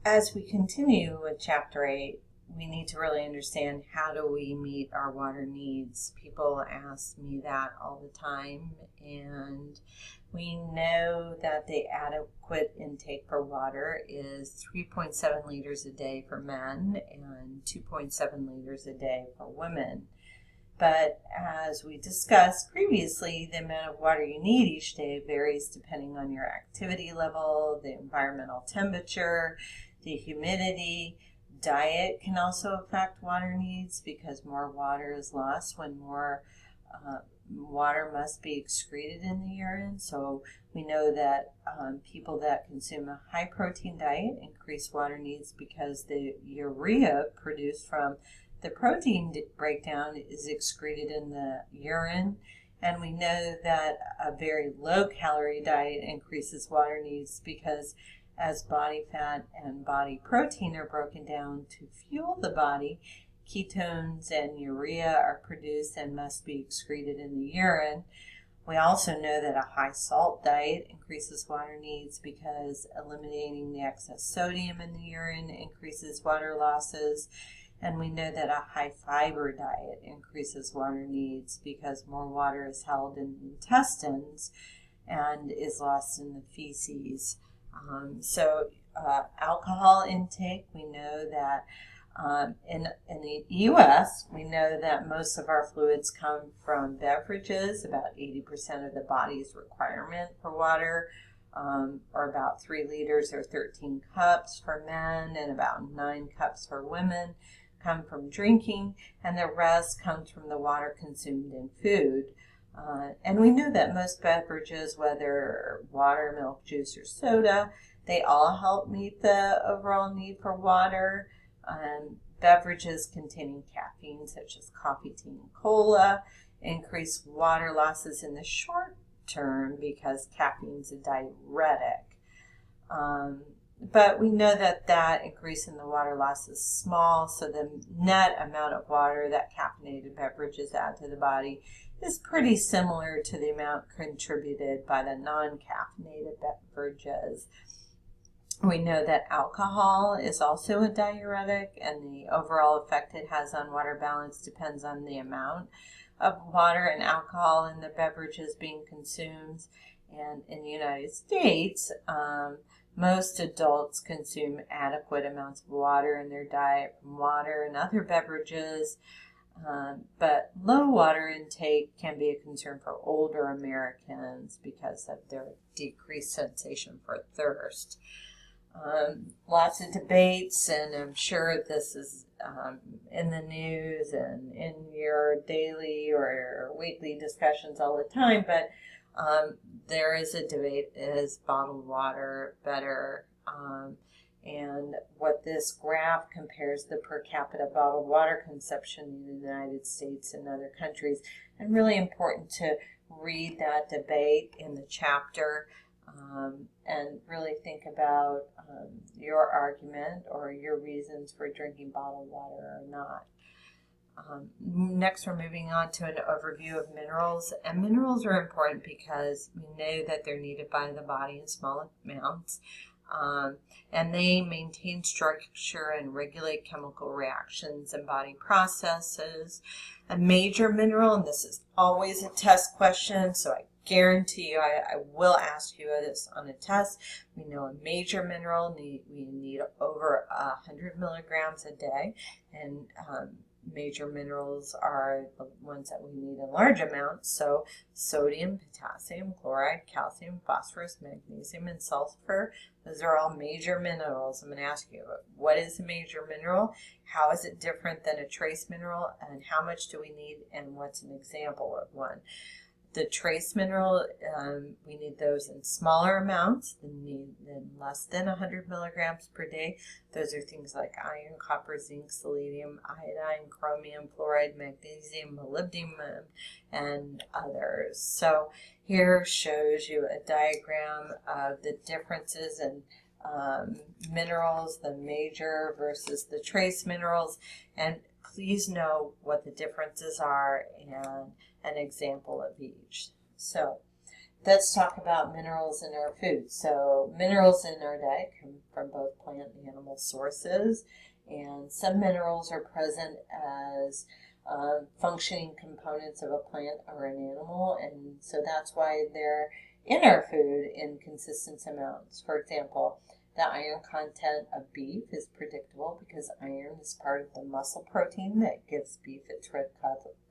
As we continue with Chapter 8, we need to really understand how do we meet our water needs. People ask me that all the time, and we know that the adequate intake for water is 3.7 liters a day for men and 2.7 liters a day for women. But as we discussed previously, the amount of water you need each day varies depending on your activity level, the environmental temperature, the humidity. Diet can also affect water needs because more water is lost when more water must be excreted in the urine. So we know that people that consume a high protein diet increase water needs because the urea produced from the protein breakdown is excreted in the urine. And we know that a very low calorie diet increases water needs because as body fat and body protein are broken down to fuel the body, ketones and urea are produced and must be excreted in the urine. We also know that a high salt diet increases water needs because eliminating the excess sodium in the urine increases water losses. And we know that a high fiber diet increases water needs because more water is held in the intestines and is lost in the feces. Alcohol intake, we know that in the U.S., we know that most of our fluids come from beverages. About 80% of the body's requirement for water, or about 3 liters or 13 cups for men and about 9 cups for women, come from drinking, and the rest comes from the water consumed in food. And we know that most beverages, whether water, milk, juice, or soda, they all help meet the overall need for water. Beverages containing caffeine, such as coffee, tea, and cola, increase water losses in the short term because caffeine is a diuretic. But we know that increase in the water loss is small, so the net amount of water that caffeinated beverages add to the body is pretty similar to the amount contributed by the non-caffeinated beverages. We know that alcohol is also a diuretic, and the overall effect it has on water balance depends on the amount of water and alcohol in the beverages being consumed. And in the United States, most adults consume adequate amounts of water in their diet from water and other beverages, but low water intake can be a concern for older Americans because of their decreased sensation for thirst. Lots of debates, and I'm sure this is in the news and in your daily or weekly discussions all the time, but there is a debate, is bottled water better? And what this graph compares the per capita bottled water consumption in the United States and other countries. And really important to read that debate in the chapter and really think about your argument or your reasons for drinking bottled water or not. Next, we're moving on to an overview of minerals. And minerals are important because we know that they're needed by the body in small amounts. And they maintain structure and regulate chemical reactions and body processes. A major mineral, and this is always a test question, so I guarantee you I will ask you this on a test. We know a major mineral, we need over 100 milligrams a day, and major minerals are the ones that we need in large amounts. So sodium, potassium, chloride, calcium, phosphorus, magnesium, and sulfur. Those are all major minerals. I'm going to ask you, what is a major mineral? How is it different than a trace mineral? And how much do we need? And what's an example of one? The trace mineral, we need those in smaller amounts, than less than 100 milligrams per day. Those are things like iron, copper, zinc, selenium, iodine, chromium, fluoride, magnesium, molybdenum, and others. So here shows you a diagram of the differences in minerals, the major versus the trace minerals, and please know what the differences are and an example of each. So Let's talk about minerals in our food. So minerals in our diet come from both plant and animal sources, and some minerals are present as functioning components of a plant or an animal, and so that's why they're in our food in consistent amounts. For example, the iron content of beef is predictable because iron is part of the muscle protein that gives beef its red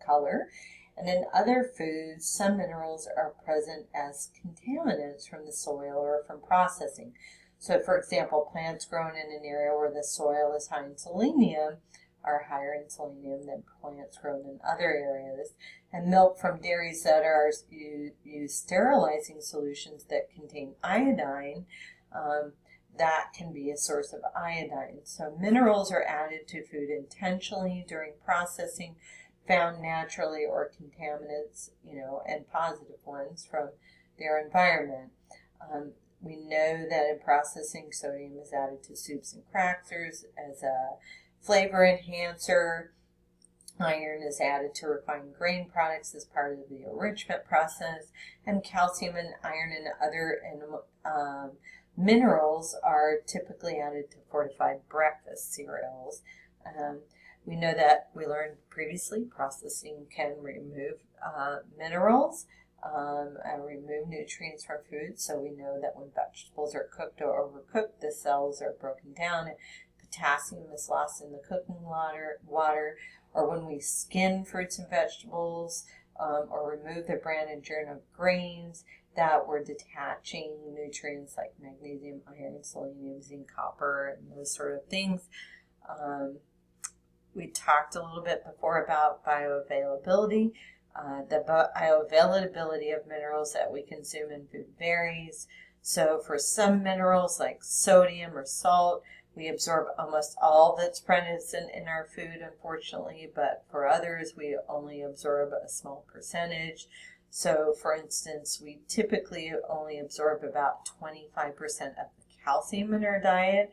color. And in other foods, some minerals are present as contaminants from the soil or from processing. So, for example, plants grown in an area where the soil is high in selenium are higher in selenium than plants grown in other areas. And milk from dairies that are use sterilizing solutions that contain iodine, that can be a source of iodine. So minerals are added to food intentionally during processing, found naturally, or contaminants, and positive ones from their environment. We know that in processing, sodium is added to soups and crackers as a flavor enhancer. Iron is added to refined grain products as part of the enrichment process, and calcium and iron and other minerals are typically added to fortified breakfast cereals. We know that we learned previously processing can remove minerals, remove nutrients from food. So we know that when vegetables are cooked or overcooked, the cells are broken down. Potassium is lost in the cooking water, or when we skin fruits and vegetables, or remove the bran and germ of grains, that we're detaching nutrients like magnesium, iron, selenium, zinc, copper, and those sort of things. We talked a little bit before about bioavailability. The bioavailability of minerals that we consume in food varies. So for some minerals like sodium or salt, we absorb almost all that's present in our food, unfortunately, but for others, we only absorb a small percentage. So, for instance, we typically only absorb about 25% of the calcium in our diet,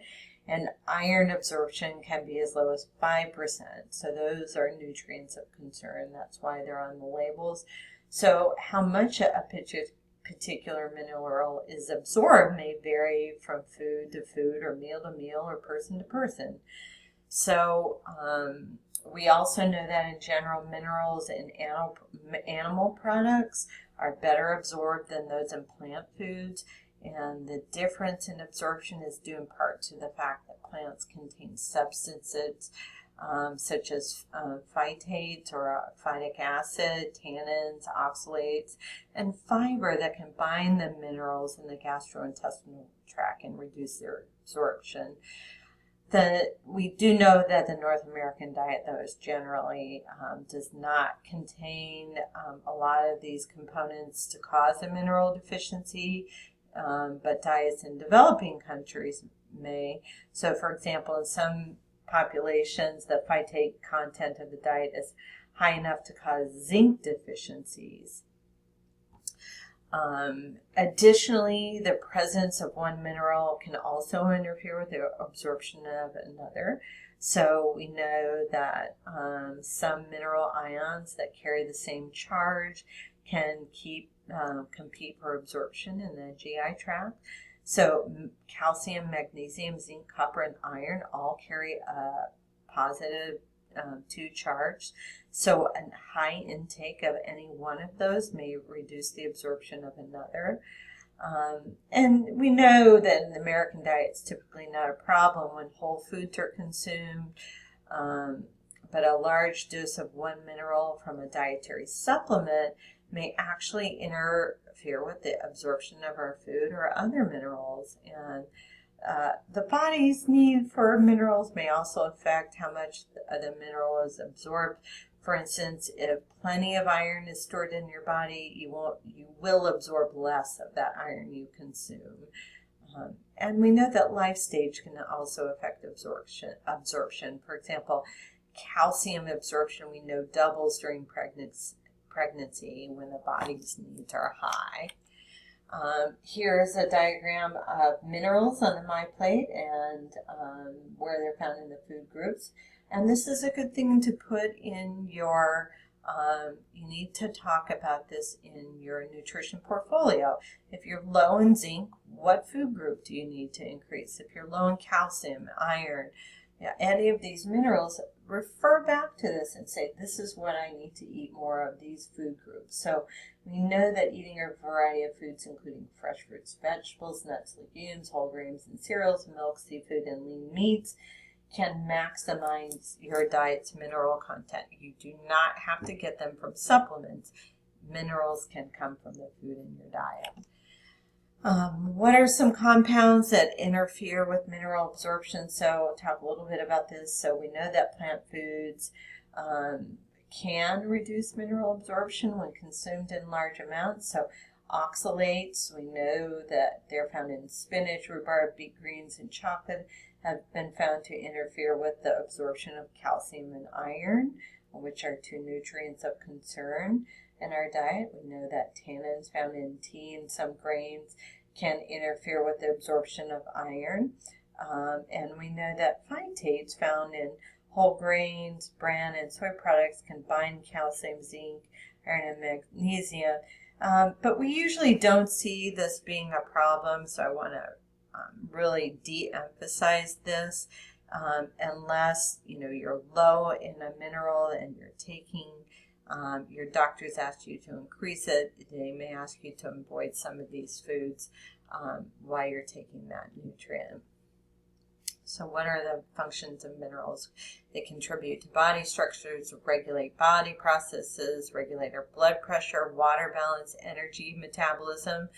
and iron absorption can be as low as 5%. So those are nutrients of concern. That's why they're on the labels. So how much a particular mineral is absorbed may vary from food to food or meal to meal or person to person. So we also know that in general, minerals in animal products are better absorbed than those in plant foods. And the difference in absorption is due in part to the fact that plants contain substances such as phytates or phytic acid, tannins, oxalates, and fiber that can bind the minerals in the gastrointestinal tract and reduce their absorption. We do know that the North American diet, though, is generally does not contain a lot of these components to cause a mineral deficiency, but diets in developing countries may. So, for example, in some populations, the phytate content of the diet is high enough to cause zinc deficiencies. Additionally, the presence of one mineral can also interfere with the absorption of another. So we know that some mineral ions that carry the same charge can compete for absorption in the GI tract. So calcium, magnesium, zinc, copper, and iron all carry a positive 2 charge. So a high intake of any one of those may reduce the absorption of another. And we know that in the American diet, it's typically not a problem when whole foods are consumed, but a large dose of one mineral from a dietary supplement may actually interfere with the absorption of our food or other minerals. And the body's need for minerals may also affect how much the mineral is absorbed. For instance, if plenty of iron is stored in your body, you will absorb less of that iron you consume. And we know that life stage can also affect absorption. For example, calcium absorption we know doubles during pregnancy when the body's needs are high. Here's a diagram of minerals on the My Plate and where they're found in the food groups. And this is a good thing to put in your You need to talk about this in your nutrition portfolio. If you're low in zinc, what food group do you need to increase? If you're low in calcium, iron, any of these minerals, refer back to this and say, this is what I need to eat more of these food groups. So we know that eating a variety of foods, including fresh fruits, vegetables, nuts, legumes, whole grains, and cereals, milk, seafood, and lean meats, can maximize your diet's mineral content. You do not have to get them from supplements. Minerals can come from the food in your diet. What are some compounds that interfere with mineral absorption? So I'll talk a little bit about this. So we know that plant foods can reduce mineral absorption when consumed in large amounts. So oxalates, we know that they're found in spinach, rhubarb, beet greens, and chocolate, have been found to interfere with the absorption of calcium and iron, which are two nutrients of concern in our diet. We know that tannins found in tea and some grains can interfere with the absorption of iron. And we know that phytates found in whole grains, bran, and soy products can bind calcium, zinc, iron, and magnesium. But we usually don't see this being a problem, so I want to really de-emphasize this. Unless you're low in a mineral and you're taking your doctor's asked you to increase it, they may ask you to avoid some of these foods while you're taking that nutrient. So what are the functions of minerals? They contribute to body structures, regulate body processes, regulate our blood pressure, water balance, energy, metabolism.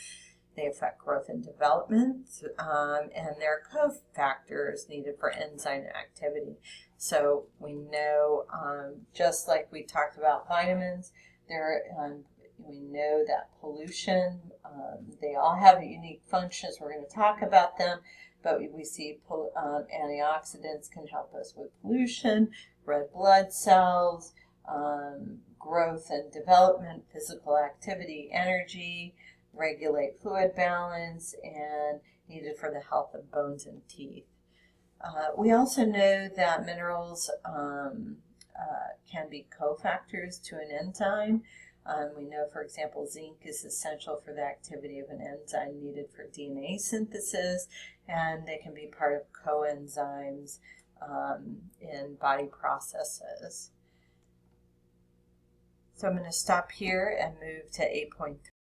They affect growth and development, and they're cofactors needed for enzyme activity. So we know, just like we talked about vitamins, we know that pollution, they all have unique functions. We're going to talk about them, but we see antioxidants can help us with pollution, red blood cells, growth and development, physical activity, energy, regulate fluid balance, and needed for the health of bones and teeth. We also know that minerals can be cofactors to an enzyme. We know, for example, zinc is essential for the activity of an enzyme needed for DNA synthesis, and they can be part of coenzymes in body processes. So I'm going to stop here and move to 8.3.